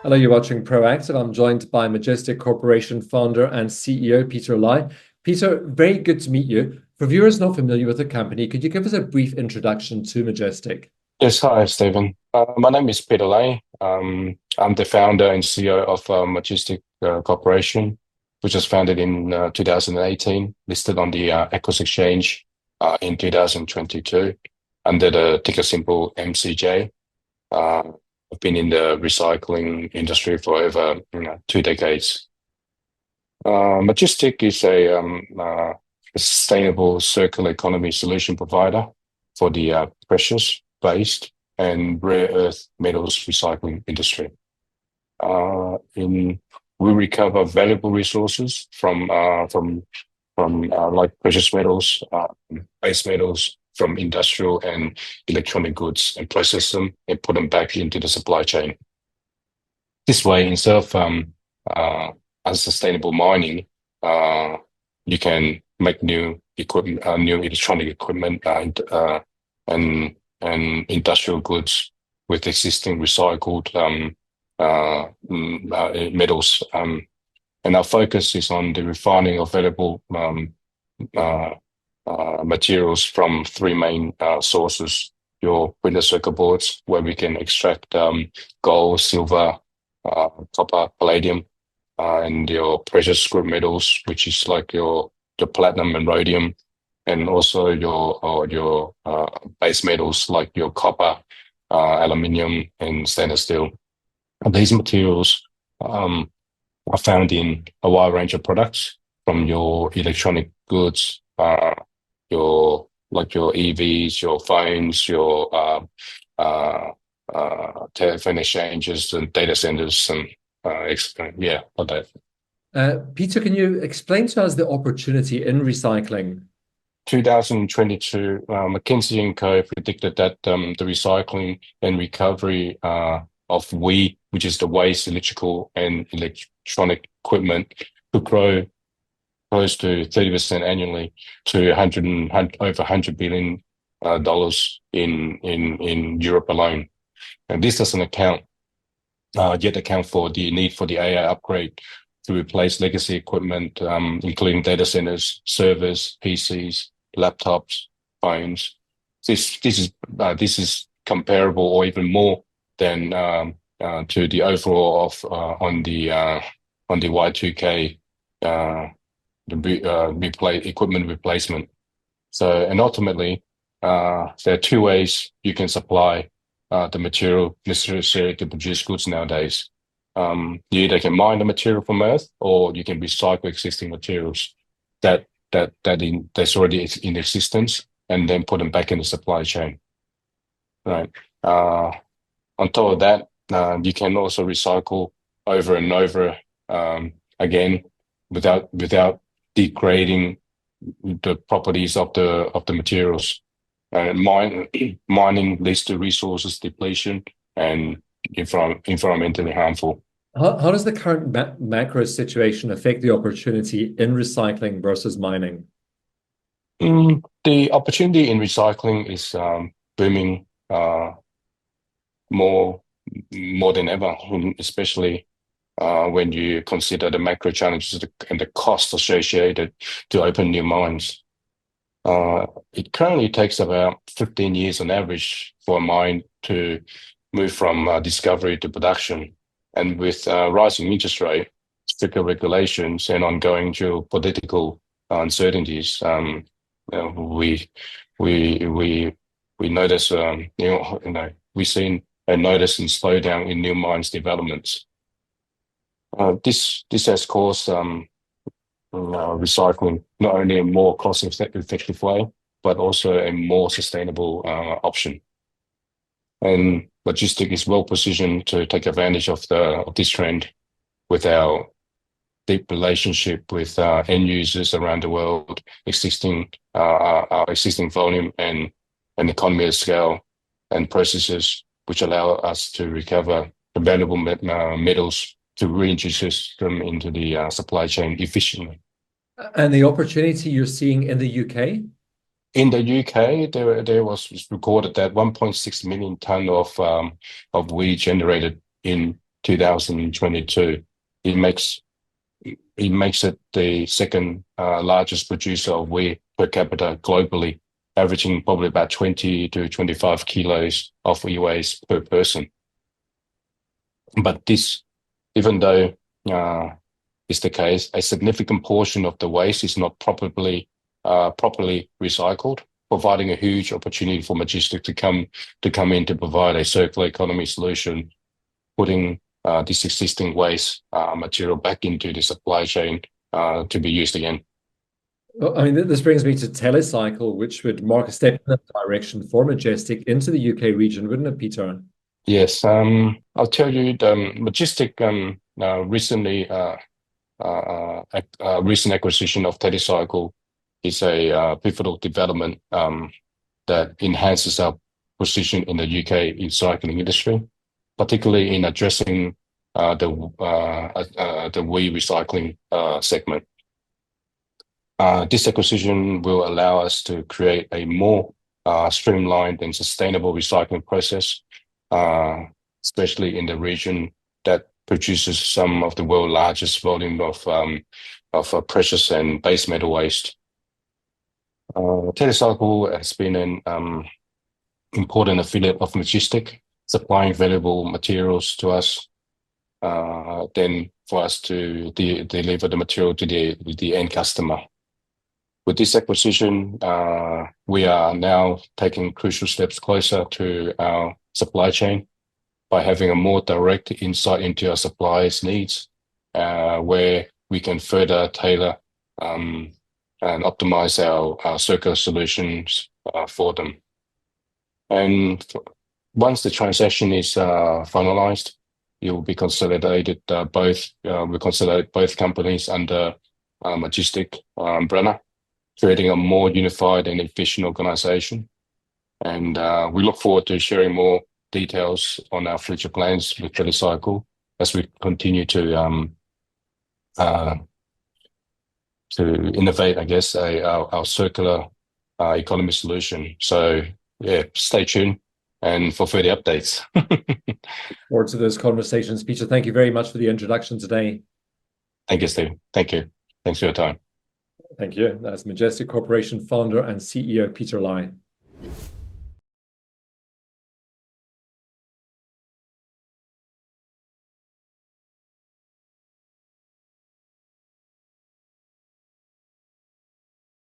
Hello, you're watching Proactive. I'm joined by Majestic Corporation founder and CEO, Peter Lai. Peter, very good to meet you. For viewers not familiar with the company, could you give us a brief introduction to Majestic? Yes, hi, Stephen. My name is Peter Lai. I'm the founder and CEO of Majestic Corporation, which was founded in 2018, listed on the Equus Exchange in 2022 under the ticker symbol MCJ. I've been in the recycling industry for over 2 decades. Majestic is a sustainable circular economy solution provider for the precious-based and rare earth metals recycling industry. We recover valuable resources from like precious metals, base metals from industrial and electronic goods and process them and put them back into the supply chain. This way, instead of unsustainable mining, you can make new equipment, new electronic equipment, and industrial goods with existing recycled metals. And our focus is on the refining of valuable materials from three main sources: your printed circuit boards, where we can extract gold, silver, copper, palladium, and your precious scrap metals, which is like your platinum and rhodium, and also your base metals like your copper, aluminium, and stainless steel. And these materials are found in a wide range of products, from your electronic goods, your EVs, your phones, your telephone exchanges and data centers, and all that. Peter, can you explain to us the opportunity in recycling? 2022, McKinsey & Co predicted that the recycling and recovery of WEEE, which is the waste, electrical and electronic equipment, could grow close to 30% annually to over $100 billion in Europe alone. And this doesn't yet account for the need for the AI upgrade to replace legacy equipment, including data centers, servers, PCs, laptops, phones. This is comparable or even more than to the overall of on the Y2K equipment replacement. So, and ultimately, there are two ways you can supply the material necessary to produce goods nowadays. You either can mine the material from Earth, or you can recycle existing materials that's already in existence, and then put them back in the supply chain. Right. On top of that, you can also recycle over and over again without degrading the properties of the materials. Mining leads to resources depletion and environmentally harmful. How does the current macro situation affect the opportunity in recycling versus mining? The opportunity in recycling is booming more than ever, especially when you consider the macro challenges and the costs associated to open new mines. It currently takes about 15 years on average for a mine to move from discovery to production. And with rising interest rate, stricter regulations, and ongoing geopolitical uncertainties, we notice we've seen a notice and slowdown in new mines developments. This has caused recycling not only a more cost-effective way, but also a more sustainable option. And Majestic is well positioned to take advantage of this trend with our deep relationship with end users around the world, our existing volume and economy of scale and processes, which allow us to recover the valuable metals to reintroduce them into the supply chain efficiently. And the opportunity you're seeing in the UK? In the UK, there was recorded that 1.6 million ton of WEEE generated in 2022. It makes it the second largest producer of wheat per capita globally, averaging probably about 20 to 25 kilos of e-waste per person. But this, even though is the case, a significant portion of the waste is not properly recycled, providing a huge opportunity for Majestic to come in to provide a circular economy solution, putting this existing waste material back into the supply chain to be used again. Well, I mean, this brings me to Telecycle, which would mark a step in that direction for Majestic into the UK region, wouldn't it, Peter? Yes, I'll tell you, the Majestic recent acquisition of Telecycle is a pivotal development that enhances our position in the UK recycling industry, particularly in addressing the WEEE recycling segment. This acquisition will allow us to create a more streamlined and sustainable recycling process, especially in the region that produces some of the world's largest volume of precious and base metal waste. Telecycle has been an important affiliate of Majestic, supplying valuable materials to us, then for us to deliver the material to the end customer. With this acquisition, we are now taking crucial steps closer to our supply chain by having a more direct insight into our suppliers' needs, where we can further tailor and optimize our circular solutions for them. And once the transaction is finalized, it will be consolidated. We consolidate both companies under Majestic umbrella, creating a more unified and efficient organization. And we look forward to sharing more details on our future plans with Telecycle as we continue to innovate, I guess, our circular economy solution. So yeah, stay tuned and for further updates. Forward to those conversations. Peter, thank you very much for the introduction today. Thank you, Steve. Thank you. Thanks for your time. Thank you. That's Majestic Corporation founder and CEO Peter Lai.